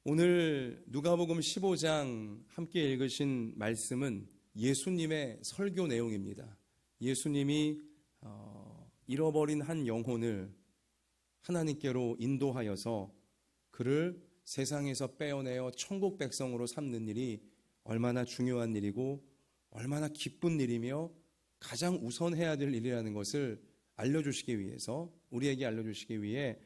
오늘 누가복음 15장 함께 읽으신 말씀은 예수님의 설교 내용입니다. 예수님이 잃어버린 한 영혼을 하나님께로 인도하여서 그를 세상에서 빼어내어 천국 백성으로 삼는 일이 얼마나 중요한 일이고 얼마나 기쁜 일이며 가장 우선해야 될 일이라는 것을 알려주시기 위해서, 우리에게 알려주시기 위해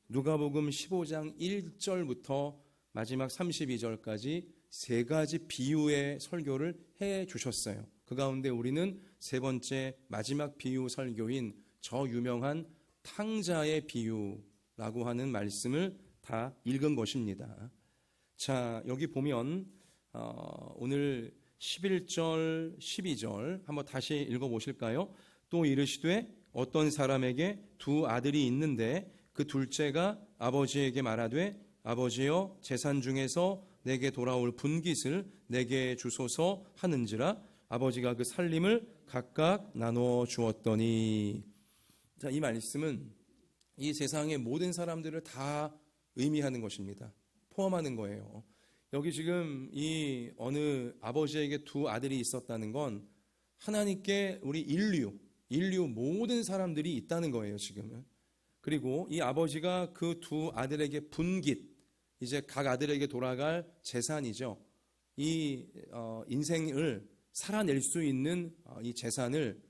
누가복음 15장 1절부터 마지막 32절까지 세 가지 비유의 설교를 해 주셨어요. 그 가운데 우리는 세 번째 마지막 비유 설교인 저 유명한 탕자의 비유라고 하는 말씀을 다 읽은 것입니다. 자, 여기 보면 오늘 11절, 12절 한번 다시 읽어보실까요? 또 이르시되 어떤 사람에게 두 아들이 있는데 그 둘째가 아버지에게 말하되 아버지여 재산 중에서 내게 돌아올 분깃을 내게 주소서 하는지라 아버지가 그 살림을 각각 나누어 주었더니. 자, 이 말씀은 이 세상의 모든 사람들을 다 의미하는 것입니다. 포함하는 거예요. 여기 지금 이 어느 아버지에게 두 아들이 있었다는 건 하나님께 우리 인류 모든 사람들이 있다는 거예요, 지금은. 그리고 이 아버지가 그 두 아들에게 분깃, 이제 각 아들에게 돌아갈 재산이죠. 이 인생을 살아낼 수 있는 이 재산을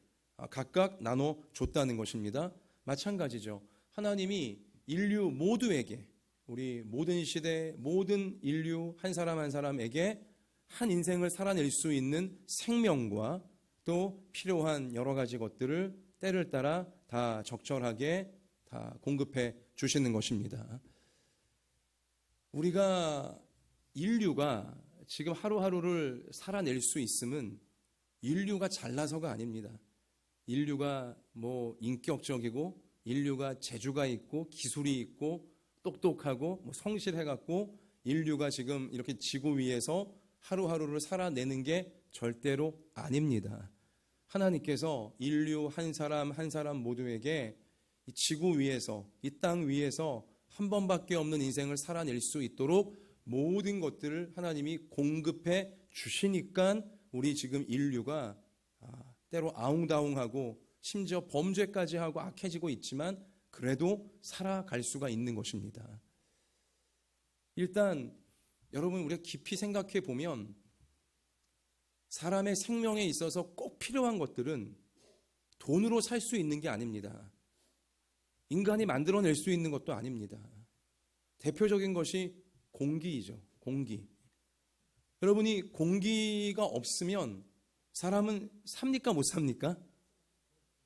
각각 나눠 줬다는 것입니다. 마찬가지죠. 하나님이 인류 모두에게, 우리 모든 시대 모든 인류 한 사람 한 사람에게 한 인생을 살아낼 수 있는 생명과 또 필요한 여러 가지 것들을 때를 따라 다 적절하게 다 공급해 주시는 것입니다. 우리가 인류가 지금 하루하루를 살아낼 수 있음은 인류가 잘나서가 아닙니다. 인류가 뭐 인격적이고 인류가 재주가 있고 기술이 있고 똑똑하고 뭐 성실해갖고 인류가 지금 이렇게 지구 위에서 하루하루를 살아내는 게 절대로 아닙니다. 하나님께서 인류 한 사람 한 사람 모두에게 이 지구 위에서, 이 땅 위에서 한 번밖에 없는 인생을 살아낼 수 있도록 모든 것들을 하나님이 공급해 주시니까 우리 지금 인류가 때로 아웅다웅하고 심지어 범죄까지 하고 악해지고 있지만 그래도 살아갈 수가 있는 것입니다. 일단 여러분, 우리가 깊이 생각해 보면 사람의 생명에 있어서 꼭 필요한 것들은 돈으로 살 수 있는 게 아닙니다. 인간이 만들어낼 수 있는 것도 아닙니다. 대표적인 것이 공기이죠. 공기. 여러분이 공기가 없으면 사람은 삽니까 못 삽니까?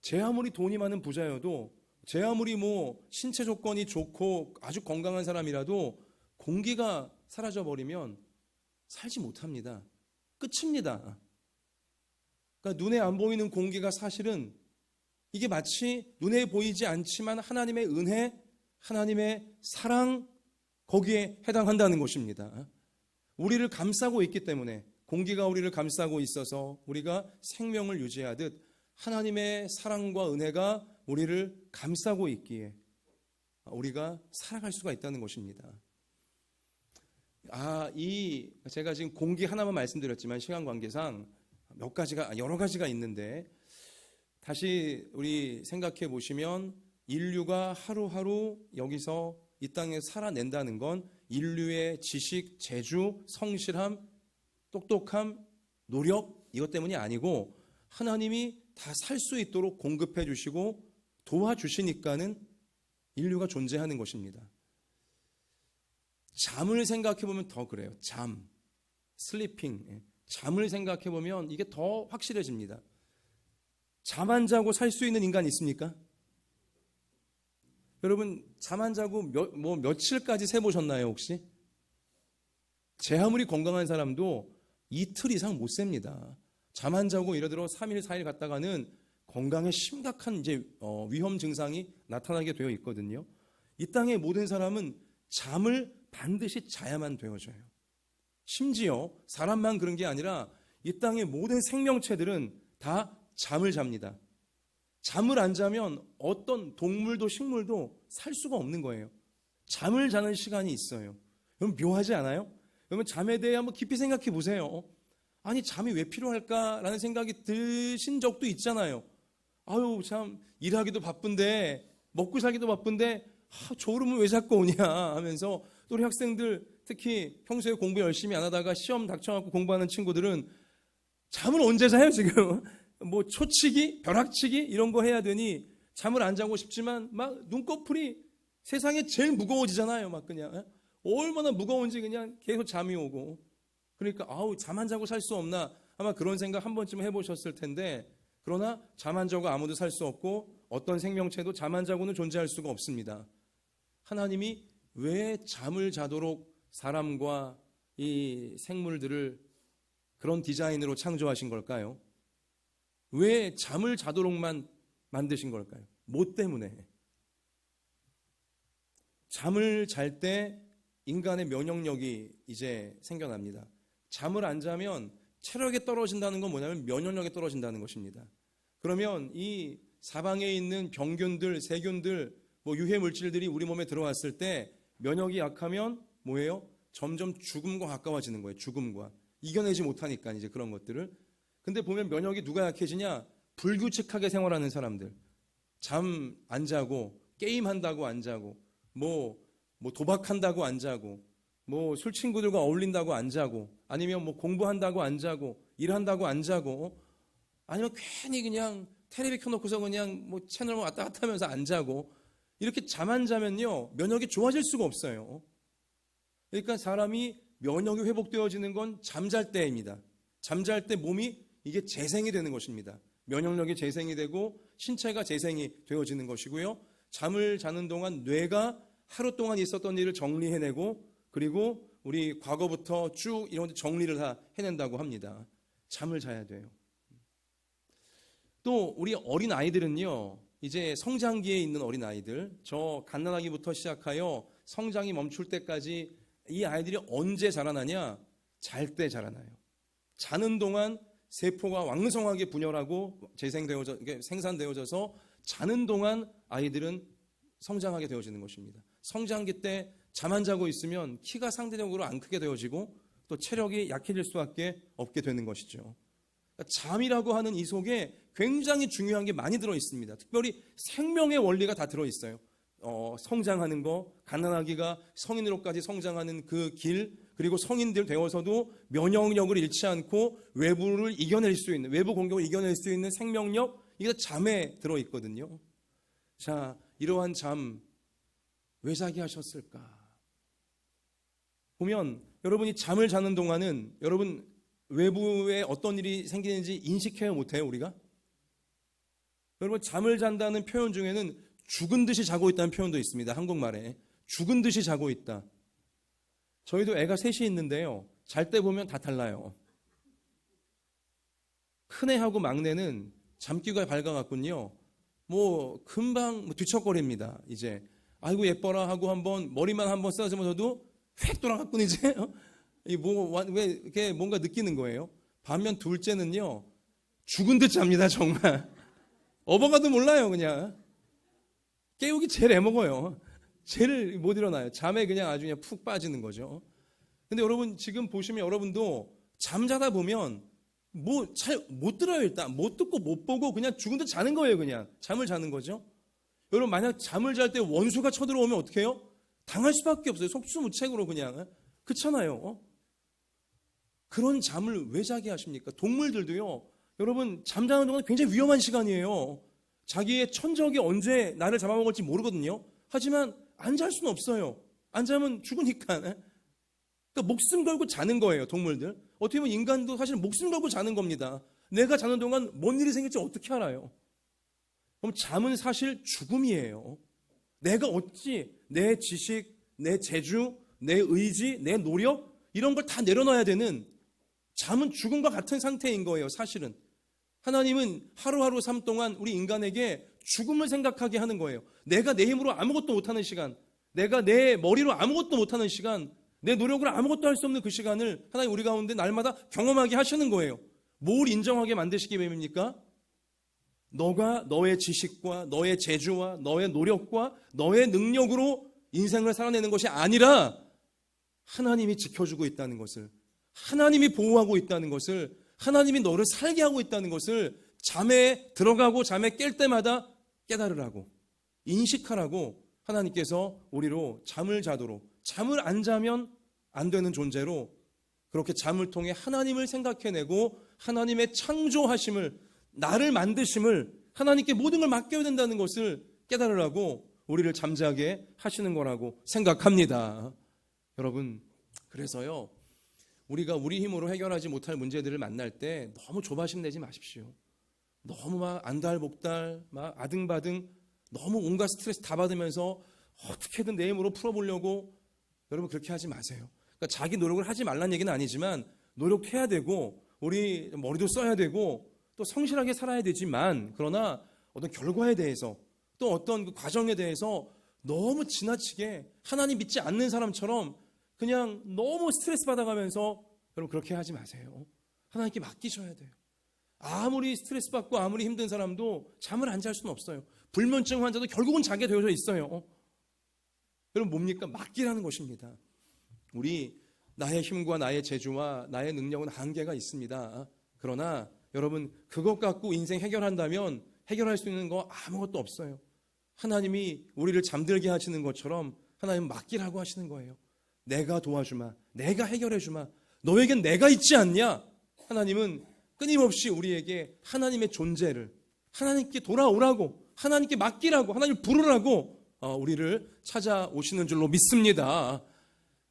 제 아무리 돈이 많은 부자여도, 제 아무리 뭐 신체 조건이 좋고 아주 건강한 사람이라도 공기가 사라져버리면 살지 못합니다. 끝입니다. 그러니까 눈에 안 보이는 공기가 사실은 이게 마치 눈에 보이지 않지만 하나님의 은혜, 하나님의 사랑, 거기에 해당한다는 것입니다. 우리를 감싸고 있기 때문에, 공기가 우리를 감싸고 있어서 우리가 생명을 유지하듯 하나님의 사랑과 은혜가 우리를 감싸고 있기에 우리가 살아갈 수가 있다는 것입니다. 제가 지금 공기 하나만 말씀드렸지만 시간 관계상 여러 가지가 있는데, 다시 우리 생각해 보시면 인류가 하루하루 여기서 이 땅에 살아낸다는 건 인류의 지식, 재주, 성실함, 똑똑함, 노력, 이것 때문이 아니고 하나님이 다 살 수 있도록 공급해 주시고 도와주시니까는 인류가 존재하는 것입니다. 잠을 생각해 보면 더 그래요. 슬리핑. 잠을 생각해 보면 이게 더 확실해집니다. 잠 안 자고 살 수 있는 인간 있습니까? 여러분, 잠 안 자고 며칠까지 세보셨나요, 혹시? 제 아무리 건강한 사람도 이틀 이상 못 셉니다. 잠 안 자고 예를 들어 3일, 4일 갔다가는 건강에 심각한 이제 위험 증상이 나타나게 되어 있거든요. 이 땅의 모든 사람은 잠을 반드시 자야만 되어져요. 심지어 사람만 그런 게 아니라 이 땅의 모든 생명체들은 다 잠을 잡니다. 잠을 안 자면 어떤 동물도 식물도 살 수가 없는 거예요. 잠을 자는 시간이 있어요. 여러분 묘하지 않아요? 여러분 잠에 대해 한번 깊이 생각해 보세요. 아니 잠이 왜 필요할까라는 생각이 드신 적도 있잖아요. 아유 참 일하기도 바쁜데 먹고 살기도 바쁜데 졸음은 왜 자꾸 오냐 하면서 또 우리 학생들 특히 평소에 공부 열심히 안 하다가 시험 닥쳐갖고 공부하는 친구들은 잠을 언제 자요 지금? 뭐 초치기, 벼락치기 이런 거 해야 되니 잠을 안 자고 싶지만 막 눈꺼풀이 세상에 제일 무거워지잖아요. 막 그냥 얼마나 무거운지 그냥 계속 잠이 오고 그러니까 아우 잠 안 자고 살 수 없나 아마 그런 생각 한 번쯤 해보셨을 텐데 그러나 잠 안 자고 아무도 살 수 없고 어떤 생명체도 잠 안 자고는 존재할 수가 없습니다. 하나님이 왜 잠을 자도록 사람과 이 생물들을 그런 디자인으로 창조하신 걸까요? 왜 잠을 자도록만 만드신 걸까요? 뭐 때문에? 잠을 잘 때 인간의 면역력이 이제 생겨납니다. 잠을 안 자면 체력이 떨어진다는 건 뭐냐면 면역력이 떨어진다는 것입니다. 그러면 이 사방에 있는 병균들, 세균들, 뭐 유해 물질들이 우리 몸에 들어왔을 때 면역이 약하면 뭐예요? 점점 죽음과 가까워지는 거예요. 죽음과. 이겨내지 못하니까 이제 그런 것들을. 근데 보면 면역이 누가 약해지냐? 불규칙하게 생활하는 사람들. 잠 안 자고 게임한다고 안 자고 뭐 도박한다고 안 자고 뭐 술 친구들과 어울린다고 안 자고 아니면 뭐 공부한다고 안 자고 일한다고 안 자고 아니면 괜히 그냥 텔레비 켜놓고서 그냥 뭐 채널 왔다 갔다 하면서 안 자고 이렇게 잠 안 자면요 면역이 좋아질 수가 없어요. 그러니까 사람이 면역이 회복되어지는 건 잠잘 때입니다. 잠잘 때 몸이 이게 재생이 되는 것입니다. 면역력이 재생이 되고 신체가 재생이 되어지는 것이고요. 잠을 자는 동안 뇌가 하루 동안 있었던 일을 정리해내고 그리고 우리 과거부터 쭉 이런 정리를 다 해낸다고 합니다. 잠을 자야 돼요. 또 우리 어린 아이들은요. 이제 성장기에 있는 어린 아이들 저 갓난아기부터 시작하여 성장이 멈출 때까지 이 아이들이 언제 자라나냐? 잘 때 자라나요. 자는 동안 세포가 왕성하게 분열하고 생산되어져서 자는 동안 아이들은 성장하게 되어지는 것입니다. 성장기 때 잠 안 자고 있으면 키가 상대적으로 안 크게 되어지고 또 체력이 약해질 수밖에 없게 되는 것이죠. 그러니까 잠이라고 하는 이 속에 굉장히 중요한 게 많이 들어 있습니다. 특별히 생명의 원리가 다 들어 있어요. 성장하는 거, 갓난아기가 성인으로까지 성장하는 그 길, 그리고 성인들 되어서도 면역력을 잃지 않고 외부를 이겨낼 수 있는, 외부 공격을 이겨낼 수 있는 생명력, 이게 잠에 들어 있거든요. 자, 이러한 잠 왜 자게 하셨을까? 보면 여러분이 잠을 자는 동안은 여러분 외부에 어떤 일이 생기는지 인식해야 못해요, 우리가? 여러분 잠을 잔다는 표현 중에는 죽은 듯이 자고 있다는 표현도 있습니다. 한국말에. 죽은 듯이 자고 있다. 저희도 애가 셋이 있는데요. 잘 때 보면 다 달라요. 큰애하고 막내는 잠기가 밝아갖군요. 뭐 금방 뒤척거립니다. 이제 아이고 예뻐라 하고 한번 머리만 한번 쓰다듬어서도 휙 돌아갔군 이제. 왜 이렇게 뭔가 느끼는 거예요. 반면 둘째는요. 죽은 듯 잡니다 정말. 어버가도 몰라요 그냥. 깨우기 제일 애먹어요. 제일 못 일어나요. 잠에 그냥 아주 그냥 푹 빠지는 거죠. 근데 여러분 지금 보시면 여러분도 잠자다 보면 뭐 잘 못 들어요. 일단 못 듣고 못 보고 그냥 죽은 듯 자는 거예요. 그냥 잠을 자는 거죠. 여러분 만약 잠을 잘 때 원수가 쳐들어오면 어떻게 해요? 당할 수밖에 없어요. 속수무책으로 그냥. 그렇잖아요. 그런 잠을 왜 자게 하십니까? 동물들도요. 여러분 잠자는 동안 굉장히 위험한 시간이에요. 자기의 천적이 언제 나를 잡아먹을지 모르거든요. 하지만 안 잘 수는 없어요. 안 자면 죽으니까. 그러니까 목숨 걸고 자는 거예요. 동물들. 어떻게 보면 인간도 사실 목숨 걸고 자는 겁니다. 내가 자는 동안 뭔 일이 생길지 어떻게 알아요? 그럼 잠은 사실 죽음이에요. 내가 어찌 내 지식, 내 재주, 내 의지, 내 노력 이런 걸 다 내려놔야 되는 잠은 죽음과 같은 상태인 거예요. 사실은. 하나님은 하루하루 삶 동안 우리 인간에게 죽음을 생각하게 하는 거예요. 내가 내 힘으로 아무것도 못하는 시간, 내가 내 머리로 아무것도 못하는 시간, 내 노력으로 아무것도 할 수 없는 그 시간을 하나님 우리 가운데 날마다 경험하게 하시는 거예요. 뭘 인정하게 만드시기 위함입니까? 너가 너의 지식과 너의 재주와 너의 노력과 너의 능력으로 인생을 살아내는 것이 아니라 하나님이 지켜주고 있다는 것을, 하나님이 보호하고 있다는 것을, 하나님이 너를 살게 하고 있다는 것을 잠에 들어가고 잠에 깰 때마다 깨달으라고, 인식하라고 하나님께서 우리로 잠을 자도록, 잠을 안 자면 안 되는 존재로 그렇게 잠을 통해 하나님을 생각해내고 하나님의 창조하심을, 나를 만드심을, 하나님께 모든 걸 맡겨야 된다는 것을 깨달으라고 우리를 잠자게 하시는 거라고 생각합니다. 여러분, 그래서요, 우리가 우리 힘으로 해결하지 못할 문제들을 만날 때 너무 조바심 내지 마십시오. 너무 막 안달복달, 막 아등바등, 너무 온갖 스트레스 다 받으면서 어떻게든 내 힘으로 풀어보려고, 여러분 그렇게 하지 마세요. 그러니까 자기 노력을 하지 말라는 얘기는 아니지만 노력해야 되고 우리 머리도 써야 되고 또 성실하게 살아야 되지만, 그러나 어떤 결과에 대해서 또 어떤 그 과정에 대해서 너무 지나치게 하나님 믿지 않는 사람처럼 그냥 너무 스트레스 받아가면서, 여러분 그렇게 하지 마세요. 하나님께 맡기셔야 돼요. 아무리 스트레스 받고 아무리 힘든 사람도 잠을 안 잘 수는 없어요. 불면증 환자도 결국은 자게 되어져 있어요. 여러분 뭡니까? 맡기라는 것입니다. 우리 나의 힘과 나의 재주와 나의 능력은 한계가 있습니다. 그러나 여러분 그것 갖고 인생 해결한다면 해결할 수 있는 거 아무것도 없어요. 하나님이 우리를 잠들게 하시는 것처럼 하나님은 맡기라고 하시는 거예요. 내가 도와주마, 내가 해결해주마, 너에겐 내가 있지 않냐? 하나님은 끊임없이 우리에게 하나님의 존재를, 하나님께 돌아오라고, 하나님께 맡기라고, 하나님을 부르라고 우리를 찾아오시는 줄로 믿습니다.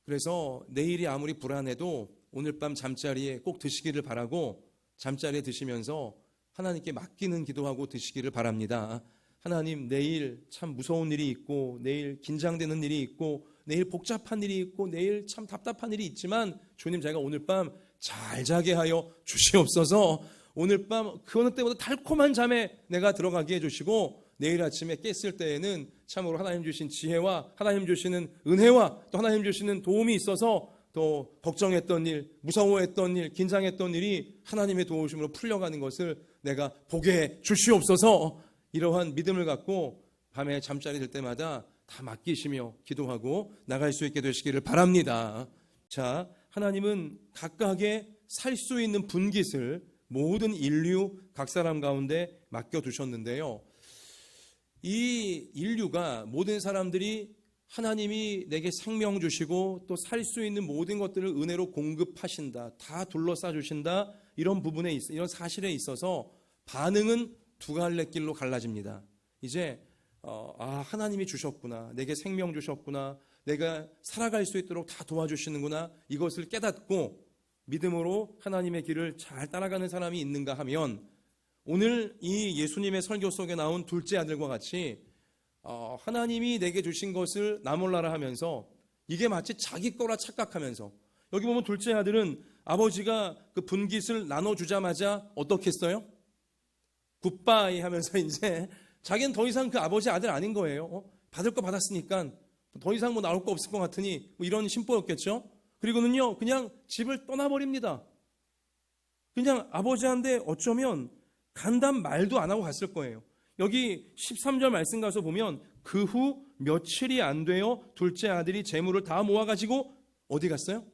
그래서 내일이 아무리 불안해도 오늘 밤 잠자리에 꼭 드시기를 바라고, 잠자리에 드시면서 하나님께 맡기는 기도하고 드시기를 바랍니다. 하나님, 내일 참 무서운 일이 있고, 내일 긴장되는 일이 있고, 내일 복잡한 일이 있고, 내일 참 답답한 일이 있지만 주님, 제가 오늘 밤 잘 자게 하여 주시옵소서. 오늘 밤 그 어느 때보다 달콤한 잠에 내가 들어가게 해주시고, 내일 아침에 깼을 때에는 참으로 하나님 주신 지혜와 하나님 주시는 은혜와 또 하나님 주시는 도움이 있어서 또 걱정했던 일, 무서워했던 일, 긴장했던 일이 하나님의 도우심으로 풀려가는 것을 내가 보게 해 주시옵소서. 이러한 믿음을 갖고 밤에 잠자리 들 때마다 다 맡기시며 기도하고 나갈 수 있게 되시기를 바랍니다. 자, 하나님은 각각의 살 수 있는 분깃을 모든 인류 각 사람 가운데 맡겨두셨는데요, 이 인류가, 모든 사람들이 하나님이 내게 생명 주시고 또 살 수 있는 모든 것들을 은혜로 공급하신다, 다 둘러싸 주신다, 이런 부분에 이런 사실에 있어서 반응은 두 갈래 길로 갈라집니다. 이제 하나님이 주셨구나, 내게 생명 주셨구나, 내가 살아갈 수 있도록 다 도와주시는구나, 이것을 깨닫고 믿음으로 하나님의 길을 잘 따라가는 사람이 있는가 하면, 오늘 이 예수님의 설교 속에 나온 둘째 아들과 같이 하나님이 내게 주신 것을 나 몰라라 하면서 이게 마치 자기 거라 착각하면서, 여기 보면 둘째 아들은 아버지가 그 분깃을 나눠주자마자 어떻게 했어요? 굿바이 하면서 이제 자기는 더 이상 그 아버지 아들 아닌 거예요. 받을 거 받았으니까 더 이상 뭐 나올 거 없을 것 같으니 뭐 이런 심보였겠죠. 그리고는요, 그냥 집을 떠나버립니다. 그냥 아버지한테 어쩌면 간담 말도 안 하고 갔을 거예요. 여기 13절 말씀 가서 보면 그 후 며칠이 안 되어 둘째 아들이 재물을 다 모아가지고 어디 갔어요?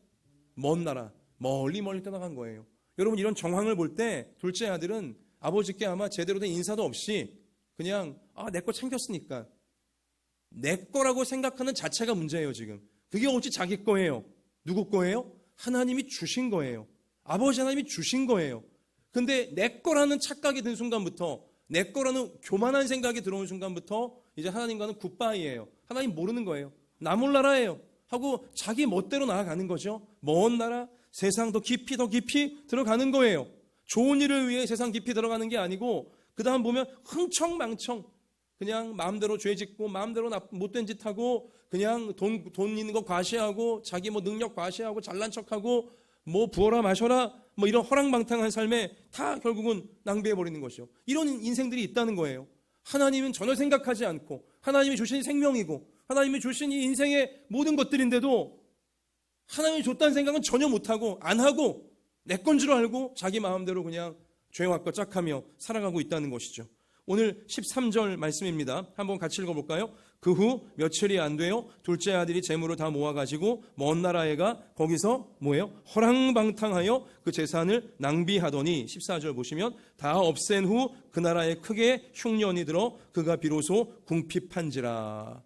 먼 나라, 멀리 떠나간 거예요. 여러분, 이런 정황을 볼 때 둘째 아들은 아버지께 아마 제대로 된 인사도 없이 그냥 내 거 챙겼으니까, 내 거라고 생각하는 자체가 문제예요. 지금 그게 어찌 자기 거예요? 누구 거예요? 하나님이 주신 거예요. 아버지 하나님이 주신 거예요. 근데 내 거라는 착각이 든 순간부터, 내 거라는 교만한 생각이 들어온 순간부터 이제 하나님과는 굿바이예요. 하나님 모르는 거예요. 나 몰라라예요 하고 자기 멋대로 나아가는 거죠. 먼 나라, 세상 더 깊이 들어가는 거예요. 좋은 일을 위해 세상 깊이 들어가는 게 아니고, 그 다음 보면 흥청망청 그냥 마음대로 죄 짓고 마음대로 못된 짓 하고 그냥 돈 있는 거 과시하고 자기 뭐 능력 과시하고 잘난 척하고 뭐 부어라 마셔라 뭐 이런 허랑방탕한 삶에 다 결국은 낭비해버리는 것이요. 이런 인생들이 있다는 거예요. 하나님은 전혀 생각하지 않고, 하나님이 주신 생명이고 하나님이 주신 이 인생의 모든 것들인데도 하나님이 줬다는 생각은 전혀 못하고 안 하고 내 건 줄 알고 자기 마음대로 그냥 죄와 것 짝하며 살아가고 있다는 것이죠. 오늘 13절 말씀입니다. 한번 같이 읽어볼까요? 그 후 며칠이 안 돼요. 둘째 아들이 재물을 다 모아가지고 먼 나라에 가 거기서 뭐예요? 허랑방탕하여 그 재산을 낭비하더니 14절 보시면 다 없앤 후 그 나라에 크게 흉년이 들어 그가 비로소 궁핍한지라.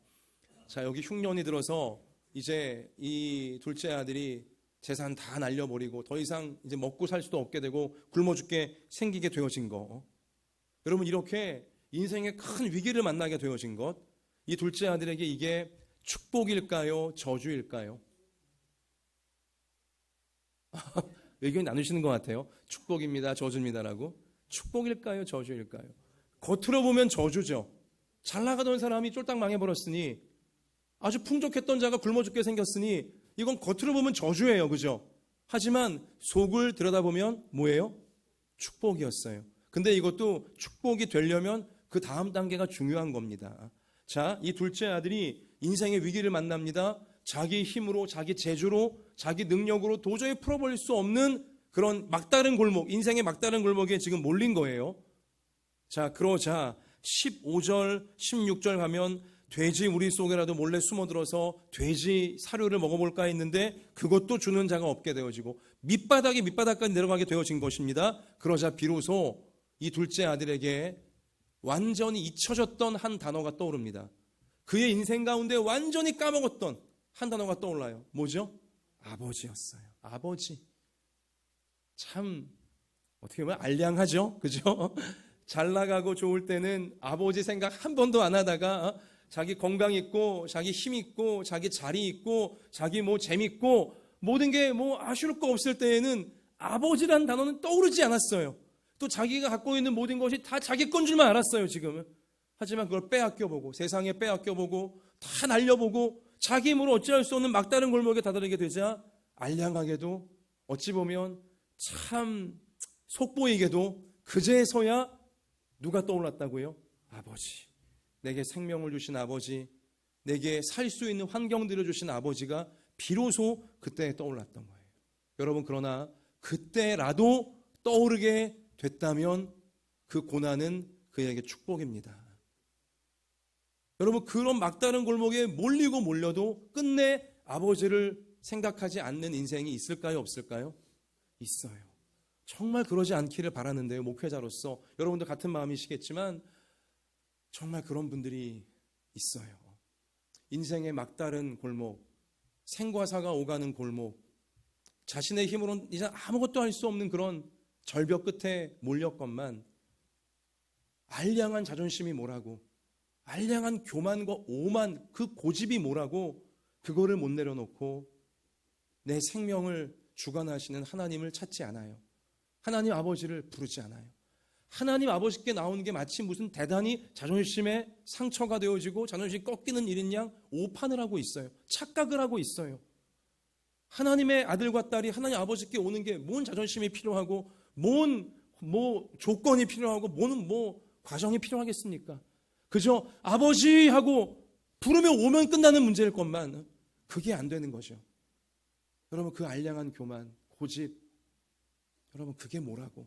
자, 여기 흉년이 들어서 이제 이 둘째 아들이 재산 다 날려버리고 더 이상 이제 먹고 살 수도 없게 되고 굶어 죽게 생기게 되어진 거. 여러분, 이렇게 인생의 큰 위기를 만나게 되어진 것, 이 둘째 아들에게 이게 축복일까요? 저주일까요? 의견 나누시는 것 같아요. 축복입니다, 저주입니다라고. 축복일까요? 저주일까요? 겉으로 보면 저주죠. 잘 나가던 사람이 쫄딱 망해버렸으니, 아주 풍족했던 자가 굶어 죽게 생겼으니 이건 겉으로 보면 저주예요. 그죠? 하지만 속을 들여다보면 뭐예요? 축복이었어요. 근데 이것도 축복이 되려면 그 다음 단계가 중요한 겁니다. 자, 이 둘째 아들이 인생의 위기를 만납니다. 자기 힘으로, 자기 재주로, 자기 능력으로 도저히 풀어버릴 수 없는 그런 막다른 골목, 인생의 막다른 골목에 지금 몰린 거예요. 자, 그러자 15절, 16절 가면 돼지 우리 속에라도 몰래 숨어들어서 돼지 사료를 먹어볼까 했는데 그것도 주는 자가 없게 되어지고 밑바닥까지 내려가게 되어진 것입니다. 그러자 비로소 이 둘째 아들에게 완전히 잊혀졌던 한 단어가 떠오릅니다. 그의 인생 가운데 완전히 까먹었던 한 단어가 떠올라요. 뭐죠? 아버지였어요. 아버지. 참 어떻게 보면 알량하죠. 그죠? 잘 나가고 좋을 때는 아버지 생각 한 번도 안 하다가 자기 건강 있고 자기 힘 있고 자기 자리 있고 자기 뭐 재밌고 모든 게 뭐 아쉬울 거 없을 때에는 아버지란 단어는 떠오르지 않았어요. 또 자기가 갖고 있는 모든 것이 다 자기 건 줄만 알았어요, 지금은. 하지만 그걸 빼앗겨보고 세상에 빼앗겨보고 다 날려보고 자기 힘으로 어찌할 수 없는 막다른 골목에 다다르게 되자 알량하게도 어찌 보면 참 속보이게도 그제서야 누가 떠올랐다고요? 아버지. 내게 생명을 주신 아버지, 내게 살 수 있는 환경들을 주신 아버지가 비로소 그때 떠올랐던 거예요. 여러분, 그러나 그때라도 떠오르게 됐다면 그 고난은 그에게 축복입니다. 여러분, 그런 막다른 골목에 몰리고 몰려도 끝내 아버지를 생각하지 않는 인생이 있을까요? 없을까요? 있어요. 정말 그러지 않기를 바라는데요. 목회자로서 여러분도 같은 마음이시겠지만 정말 그런 분들이 있어요. 인생의 막다른 골목, 생과 사가 오가는 골목, 자신의 힘으로는 이제 아무것도 할 수 없는 그런 절벽 끝에 몰렸건만 알량한 자존심이 뭐라고, 알량한 교만과 오만, 그 고집이 뭐라고 그거를 못 내려놓고 내 생명을 주관하시는 하나님을 찾지 않아요. 하나님 아버지를 부르지 않아요. 하나님 아버지께 나오는 게 마치 무슨 대단히 자존심에 상처가 되어지고 자존심이 꺾이는 일인 양 오판을 하고 있어요. 착각을 하고 있어요. 하나님의 아들과 딸이 하나님 아버지께 오는 게 뭔 자존심이 필요하고 뭔 조건이 필요하고 뭔 과정이 필요하겠습니까? 그저 아버지 하고 부르면 오면 끝나는 문제일 것만 그게 안 되는 거죠. 여러분, 그 알량한 교만, 고집, 여러분 그게 뭐라고.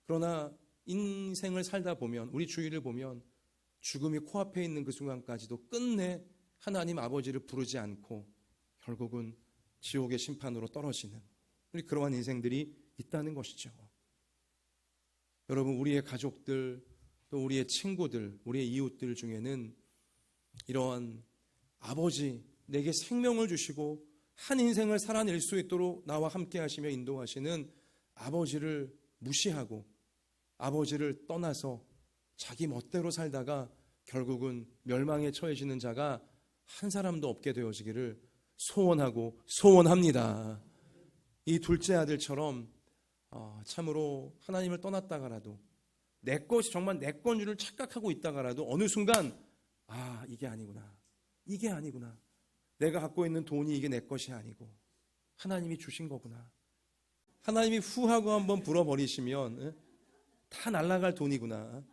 그러나 인생을 살다 보면, 우리 주위를 보면 죽음이 코앞에 있는 그 순간까지도 끝내 하나님 아버지를 부르지 않고 결국은 지옥의 심판으로 떨어지는 그러한 인생들이 있다는 것이죠. 여러분, 우리의 가족들, 또 우리의 친구들, 우리의 이웃들 중에는 이러한 아버지, 내게 생명을 주시고 한 인생을 살아낼 수 있도록 나와 함께 하시며 인도하시는 아버지를 무시하고 아버지를 떠나서 자기 멋대로 살다가 결국은 멸망에 처해지는 자가 한 사람도 없게 되어지기를 소원하고 소원합니다. 이 둘째 아들처럼 참으로 하나님을 떠났다가라도 내 것이 정말 내 건 줄을 착각하고 있다가라도 어느 순간 이게 아니구나, 이게 아니구나, 내가 갖고 있는 돈이 이게 내 것이 아니고 하나님이 주신 거구나, 하나님이 후 하고 한번 불어버리시면 다 날아갈 돈이구나,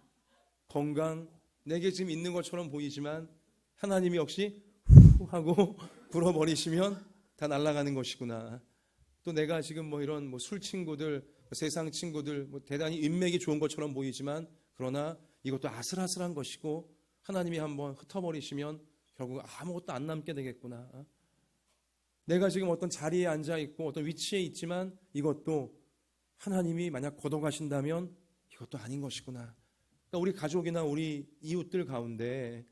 건강 내게 지금 있는 것처럼 보이지만 하나님이 역시 후 하고 불어버리시면 다 날아가는 것이구나. 또 내가 지금 이런 술 친구들, 세상 친구들 대단히 인맥이 좋은 것처럼 보이지만 그러나 이것도 아슬아슬한 것이고 하나님이 한번 흩어버리시면 결국 아무것도 안 남게 되겠구나. 내가 지금 어떤 자리에 앉아 있고 어떤 위치에 있지만 이것도 하나님이 만약 걷어가신다면 이것도 아닌 것이구나. 그러니까 우리 가족이나 우리 이웃들 가운데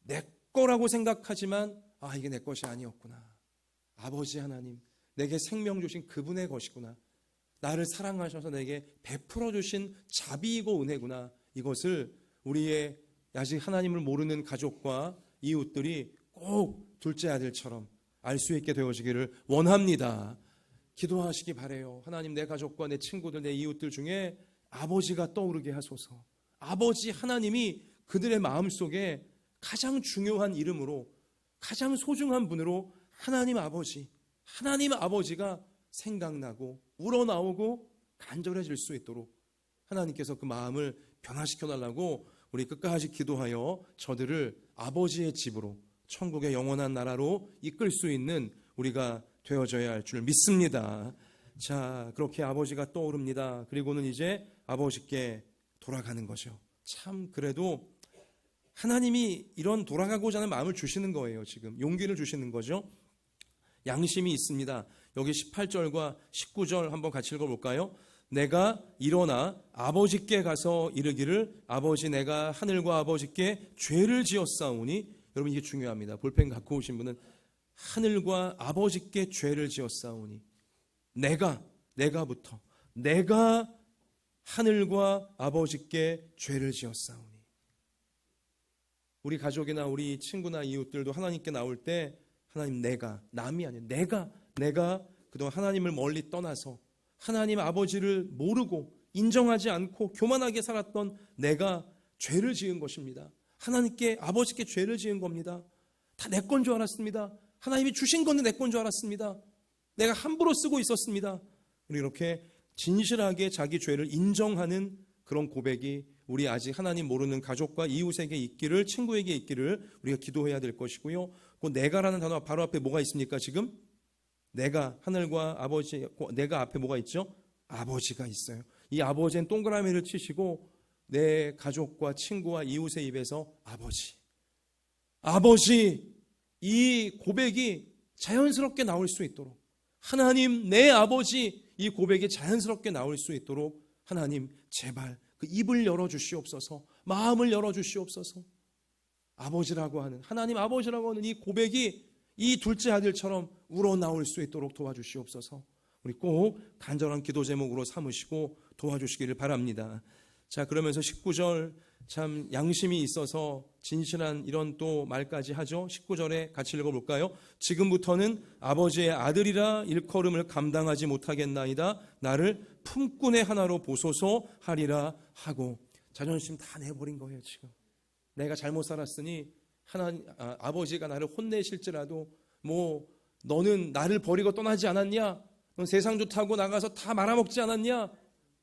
내 거라고 생각하지만 이게 내 것이 아니었구나. 아버지 하나님, 내게 생명 주신 그분의 것이구나. 나를 사랑하셔서 내게 베풀어 주신 자비이고 은혜구나. 이것을 우리의 아직 하나님을 모르는 가족과 이웃들이 꼭 둘째 아들처럼 알 수 있게 되어지기를 원합니다. 기도하시기 바래요. 하나님, 내 가족과 내 친구들, 내 이웃들 중에 아버지가 떠오르게 하소서. 아버지 하나님이 그들의 마음속에 가장 중요한 이름으로, 가장 소중한 분으로 하나님 아버지가 생각나고 우러나오고 간절해질 수 있도록 하나님께서 그 마음을 변화시켜달라고 우리 끝까지 기도하여 저들을 아버지의 집으로, 천국의 영원한 나라로 이끌 수 있는 우리가 되어져야 할 줄 믿습니다. 자, 그렇게 아버지가 떠오릅니다. 그리고는 이제 아버지께 돌아가는 거죠. 참, 그래도 하나님이 이런 돌아가고자 하는 마음을 주시는 거예요. 지금 용기를 주시는 거죠. 양심이 있습니다. 여기 18절과 19절 한번 같이 읽어볼까요? 내가 일어나 아버지께 가서 이르기를 아버지, 내가 하늘과 아버지께 죄를 지었사오니. 여러분, 이게 중요합니다. 볼펜 갖고 오신 분은 하늘과 아버지께 죄를 지었사오니. 내가 하늘과 아버지께 죄를 지었사오니. 우리 가족이나 우리 친구나 이웃들도 하나님께 나올 때 하나님, 남이 아니에요. 내가 그동안 하나님을 멀리 떠나서 하나님 아버지를 모르고 인정하지 않고 교만하게 살았던 내가 죄를 지은 것입니다. 하나님께, 아버지께 죄를 지은 겁니다. 다 내 건 줄 알았습니다. 하나님이 주신 건데 내 건 줄 알았습니다. 내가 함부로 쓰고 있었습니다. 이렇게 진실하게 자기 죄를 인정하는 그런 고백이 우리 아직 하나님 모르는 가족과 이웃에게 있기를, 친구에게 있기를 우리가 기도해야 될 것이고요. 그 내가라는 단어 바로 앞에 뭐가 있습니까? 지금 내가, 하늘과 아버지, 내가 앞에 뭐가 있죠? 아버지가 있어요. 이 아버지는 동그라미를 치시고 내 가족과 친구와 이웃의 입에서 아버지, 이 고백이 자연스럽게 나올 수 있도록, 하나님 내 아버지, 이 고백이 자연스럽게 나올 수 있도록 하나님 제발 그 입을 열어주시옵소서, 마음을 열어주시옵소서. 아버지라고 하는, 하나님 아버지라고 하는 이 고백이 이 둘째 아들처럼 우러나올 수 있도록 도와주시옵소서. 우리 꼭 간절한 기도 제목으로 삼으시고 도와주시기를 바랍니다. 자, 그러면서 19절 참 양심이 있어서 진실한 이런 또 말까지 하죠. 19절에 같이 읽어볼까요? 지금부터는 아버지의 아들이라 일컬음을 감당하지 못하겠나이다. 나를 품꾼의 하나로 보소서 하리라 하고. 자존심 다 내버린 거예요. 지금 내가 잘못 살았으니 아버지가 나를 혼내실지라도 너는 나를 버리고 떠나지 않았냐? 넌 세상 좋다고 나가서 다 말아먹지 않았냐?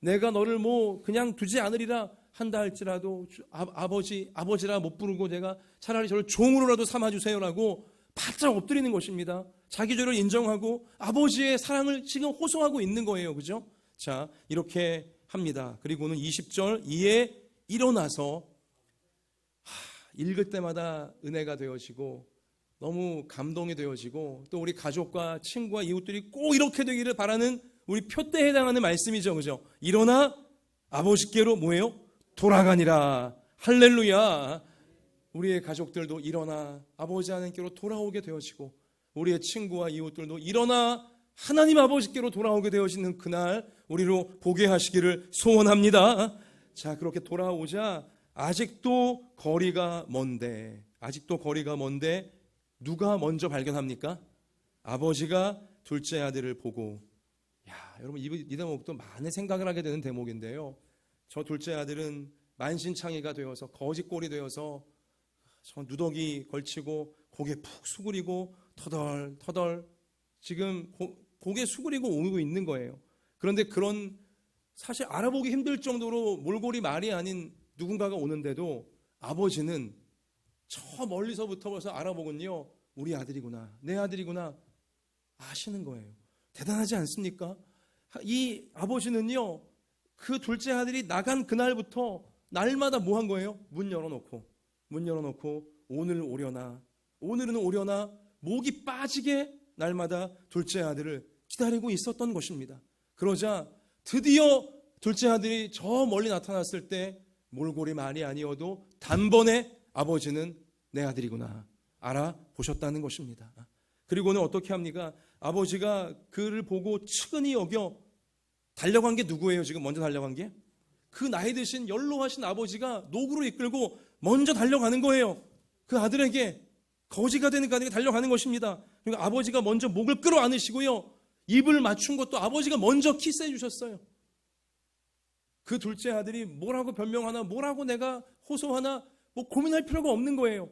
내가 너를 그냥 두지 않으리라 한다 할지라도 아버지라 못 부르고 내가 차라리 저를 종으로라도 삼아주세요라고 바짝 엎드리는 것입니다. 자기 죄를 인정하고 아버지의 사랑을 지금 호소하고 있는 거예요. 그죠? 자, 이렇게 합니다. 그리고는 20절, 이에 일어나서 읽을 때마다 은혜가 되어지고 너무 감동이 되어지고 또 우리 가족과 친구와 이웃들이 꼭 이렇게 되기를 바라는 우리 표대에 해당하는 말씀이죠. 그죠? 일어나 아버지께로 돌아가니라. 할렐루야. 우리의 가족들도 일어나 아버지 하나님께로 돌아오게 되어지고 우리의 친구와 이웃들도 일어나 하나님 아버지께로 돌아오게 되어지는 그날 우리로 보게 하시기를 소원합니다. 자, 그렇게 돌아오자 아직도 거리가 먼데 누가 먼저 발견합니까? 아버지가 둘째 아들을 보고, 여러분 이 대목도 많은 생각을 하게 되는 대목인데요. 저 둘째 아들은 만신창이가 되어서 거짓골이 되어서 저 누더기 걸치고 고개 푹 수그리고 터덜터덜 지금 고개 수그리고 오고 있는 거예요. 그런데 그런 사실 알아보기 힘들 정도로 몰골이 말이 아닌 누군가가 오는데도 아버지는 저 멀리서부터 벌써 알아보군요. 우리 아들이구나, 내 아들이구나 아시는 거예요. 대단하지 않습니까? 이 아버지는요, 그 둘째 아들이 나간 그날부터 날마다 뭐 한 거예요? 문 열어놓고 오늘은 오려나 목이 빠지게 날마다 둘째 아들을 기다리고 있었던 것입니다. 그러자 드디어 둘째 아들이 저 멀리 나타났을 때 몰골이 말이 아니어도 단번에 아버지는 내 아들이구나 알아보셨다는 것입니다. 그리고는 어떻게 합니까? 아버지가 그를 보고 측은히 여겨 달려간 게 누구예요? 지금 먼저 달려간 게? 그 나이 드신 연로하신 아버지가 노구로 이끌고 먼저 달려가는 거예요. 그 아들에게 거지가 되는 그 아들에게 달려가는 것입니다. 그러니까 아버지가 먼저 목을 끌어안으시고요, 입을 맞춘 것도 아버지가 먼저 키스해 주셨어요. 그 둘째 아들이 뭐라고 변명하나, 뭐라고 내가 호소하나 뭐 고민할 필요가 없는 거예요.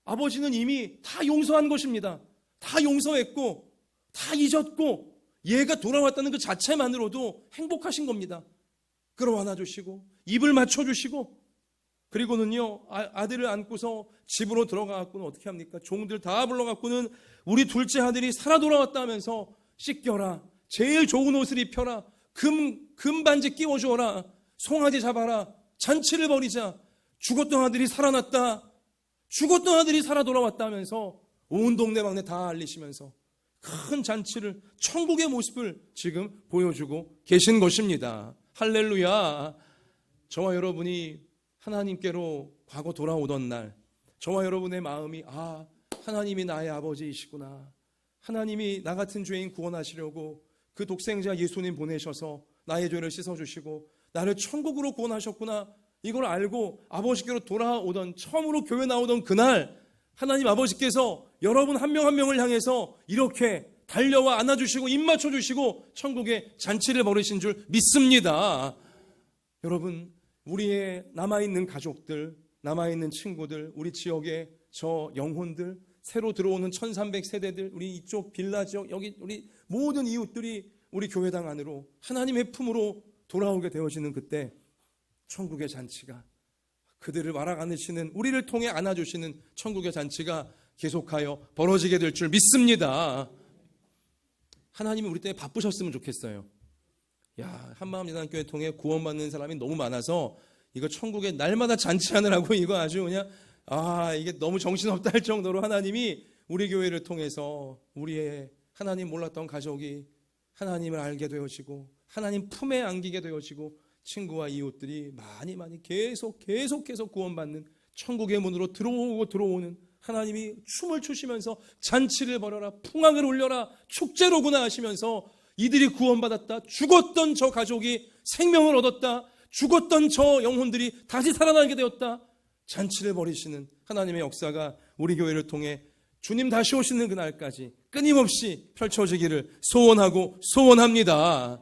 아버지는 이미 다 용서한 것입니다. 다 용서했고 다 잊었고 얘가 돌아왔다는 그 자체만으로도 행복하신 겁니다. 끌어안아 주시고 입을 맞춰주시고, 그리고는요 아들을 안고서 집으로 들어가갖고는 어떻게 합니까? 종들 다 불러갖고는 우리 둘째 아들이 살아 돌아왔다 하면서 씻겨라, 제일 좋은 옷을 입혀라, 금반지 끼워주어라, 송아지 잡아라, 잔치를 벌이자, 죽었던 아들이 살아났다, 죽었던 아들이 살아 돌아왔다 하면서 온 동네방네 다 알리시면서 큰 잔치를, 천국의 모습을 지금 보여주고 계신 것입니다. 할렐루야. 저와 여러분이 하나님께로 과거 돌아오던 날, 저와 여러분의 마음이 하나님이 나의 아버지이시구나, 하나님이 나 같은 죄인 구원하시려고 그 독생자 예수님 보내셔서 나의 죄를 씻어주시고 나를 천국으로 구원하셨구나, 이걸 알고 아버지께로 돌아오던, 처음으로 교회 나오던 그날 하나님 아버지께서 여러분 한 명 한 명을 향해서 이렇게 달려와 안아주시고 입 맞춰주시고 천국의 잔치를 벌이신 줄 믿습니다. 여러분, 우리의 남아있는 가족들, 남아있는 친구들, 우리 지역의 저 영혼들, 새로 들어오는 1300세대들, 우리 이쪽 빌라 지역, 여기 우리 모든 이웃들이 우리 교회당 안으로 하나님의 품으로 돌아오게 되어지는 그때 천국의 잔치가, 그들을 말아 안으시는, 우리를 통해 안아주시는 천국의 잔치가 계속하여 벌어지게 될 줄 믿습니다. 하나님이 우리 때문에 바쁘셨으면 좋겠어요. 한마음예단교회 통해 구원받는 사람이 너무 많아서 이거 천국에 날마다 잔치하느라고 이거 아주 그냥 이게 너무 정신없다 할 정도로 하나님이 우리 교회를 통해서 우리의 하나님 몰랐던 가족이 하나님을 알게 되어지고 하나님 품에 안기게 되어지고 친구와 이웃들이 많이 계속해서 구원받는, 천국의 문으로 들어오는, 하나님이 춤을 추시면서 잔치를 벌여라, 풍악을 울려라, 축제로구나 하시면서 이들이 구원받았다, 죽었던 저 가족이 생명을 얻었다, 죽었던 저 영혼들이 다시 살아나게 되었다, 잔치를 벌이시는 하나님의 역사가 우리 교회를 통해 주님 다시 오시는 그날까지 끊임없이 펼쳐지기를 소원하고 소원합니다.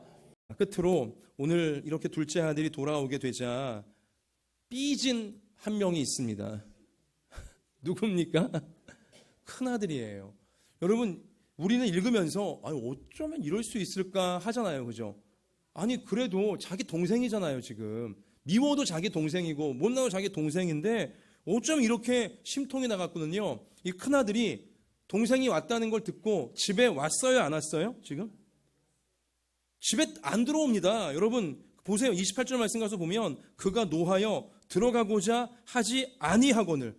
끝으로 오늘 이렇게 둘째 아들이 돌아오게 되자 삐진 한 명이 있습니다. 누굽니까? 큰아들이에요. 여러분, 우리는 읽으면서 어쩌면 이럴 수 있을까 하잖아요. 그죠? 아니 그래도 자기 동생이잖아요. 지금 미워도 자기 동생이고 못나도 자기 동생인데 어쩌면 이렇게 심통이 나갔거든요. 이 큰아들이 동생이 왔다는 걸 듣고 집에 왔어요, 안 왔어요? 지금? 집에 안 들어옵니다. 여러분 보세요. 28절 말씀 가서 보면 그가 노하여 들어가고자 하지 아니하거늘,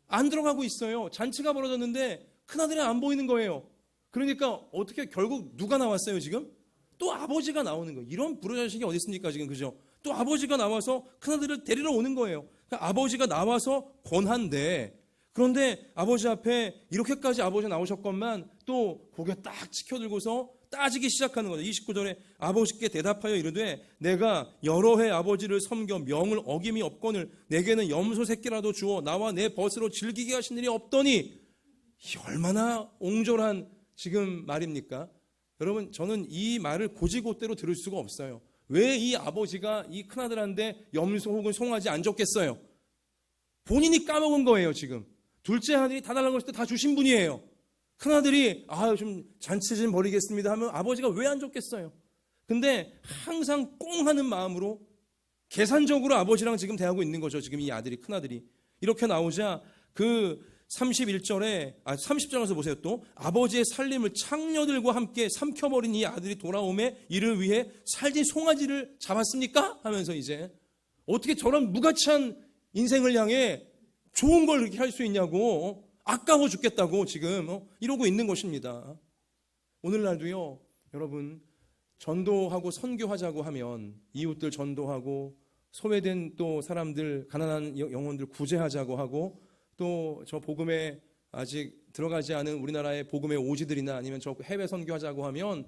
안 들어가고 있어요. 잔치가 벌어졌는데 큰아들이 안 보이는 거예요. 그러니까 어떻게 결국 누가 나왔어요? 지금 또 아버지가 나오는 거예요. 이런 불효자식이 어디 있습니까 지금? 그죠? 또 아버지가 나와서 큰아들을 데리러 오는 거예요. 그러니까 아버지가 나와서 권한데, 그런데 아버지 앞에 이렇게까지 아버지가 나오셨건만 또 고개 딱 치켜들고서 따지기 시작하는 거죠. 29절에 아버지께 대답하여 이르되 내가 여러 해 아버지를 섬겨 명을 어김이 없거늘 내게는 염소 새끼라도 주어 나와 내 벗으로 즐기게 하신 일이 없더니, 얼마나 옹졸한 지금 말입니까? 여러분, 저는 이 말을 고지고대로 들을 수가 없어요. 왜 이 아버지가 이 큰아들한테 염소 혹은 송아지 안 줬겠어요? 본인이 까먹은 거예요. 지금 둘째 아들이 다 달라고 했을 때 다 주신 분이에요. 큰아들이 좀 잔치 좀 벌이겠습니다 하면 아버지가 왜 안 줬겠어요? 근데 항상 꽁 하는 마음으로 계산적으로 아버지랑 지금 대하고 있는 거죠. 지금 이 아들이, 큰아들이. 이렇게 나오자 그 30절 가서 보세요. 또 아버지의 살림을 창녀들과 함께 삼켜버린 이 아들이 돌아오매 이를 위해 살진 송아지를 잡았습니까? 하면서 이제 어떻게 저런 무가치한 인생을 향해 좋은 걸 이렇게 할 수 있냐고, 아까워 죽겠다고 지금 이러고 있는 것입니다. 오늘날도요, 여러분, 전도하고 선교하자고 하면 이웃들 전도하고 소외된 또 사람들, 가난한 영혼들 구제하자고 하고, 또 저 복음에 아직 들어가지 않은 우리나라의 복음의 오지들이나 아니면 저 해외 선교하자고 하면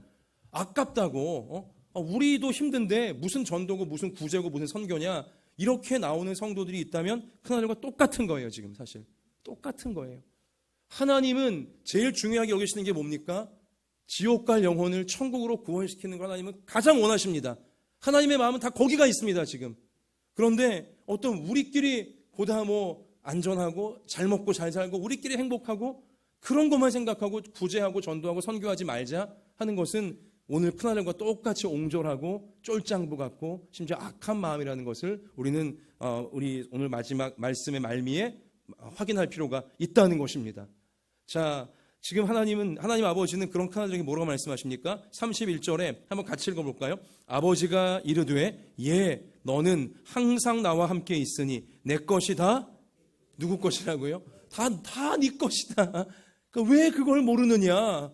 아깝다고, 우리도 힘든데 무슨 전도고 무슨 구제고 무슨 선교냐, 이렇게 나오는 성도들이 있다면 하나님과 똑같은 거예요. 지금 사실 똑같은 거예요. 하나님은 제일 중요하게 여기시는 게 뭡니까? 지옥 갈 영혼을 천국으로 구원시키는 걸 하나님은 가장 원하십니다. 하나님의 마음은 다 거기가 있습니다. 지금. 그런데 어떤 우리끼리 보다 안전하고 잘 먹고 잘 살고 우리끼리 행복하고 그런 것만 생각하고 구제하고 전도하고 선교하지 말자 하는 것은 오늘 큰하늘과 똑같이 옹졸하고 쫄짱부 같고 심지어 악한 마음이라는 것을 우리는 우리 오늘 마지막 말씀의 말미에 확인할 필요가 있다는 것입니다. 자, 지금 하나님 아버지는 그런 큰하늘에게 뭐라고 말씀하십니까? 31절에 한번 같이 읽어볼까요? 아버지가 이르되 예 너는 항상 나와 함께 있으니 내 것이 다 누구 것이라고요? 다 네 것이다. 그러니까 왜 그걸 모르느냐?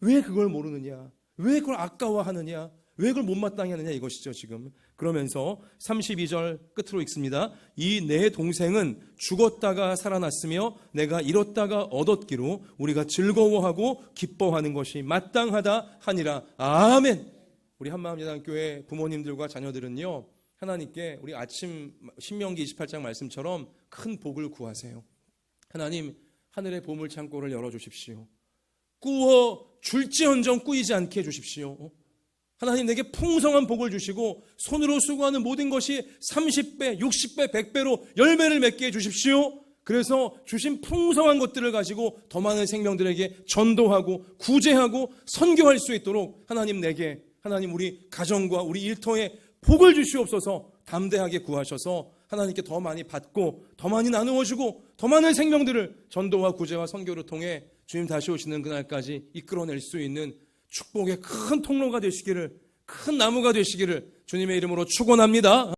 왜 그걸 모르느냐? 왜 그걸 아까워하느냐? 왜 그걸 못마땅히 하느냐 이것이죠 지금. 그러면서 32절 끝으로 읽습니다. 이 내 동생은 죽었다가 살아났으며 내가 잃었다가 얻었기로 우리가 즐거워하고 기뻐하는 것이 마땅하다 하니라. 아멘. 우리 한마음예단교회 부모님들과 자녀들은요, 하나님께 우리 아침 신명기 28장 말씀처럼 큰 복을 구하세요. 하나님, 하늘의 보물 창고를 열어주십시오. 꾸어 줄지언정 꾸이지 않게 해주십시오. 하나님 내게 풍성한 복을 주시고 손으로 수고하는 모든 것이 30배, 60배, 100배로 열매를 맺게 해주십시오. 그래서 주신 풍성한 것들을 가지고 더 많은 생명들에게 전도하고 구제하고 선교할 수 있도록 하나님 우리 가정과 우리 일터에 복을 주시옵소서. 담대하게 구하셔서 하나님께 더 많이 받고 더 많이 나누어주고 더 많은 생명들을 전도와 구제와 선교를 통해 주님 다시 오시는 그날까지 이끌어낼 수 있는 축복의 큰 통로가 되시기를, 큰 나무가 되시기를 주님의 이름으로 축원합니다.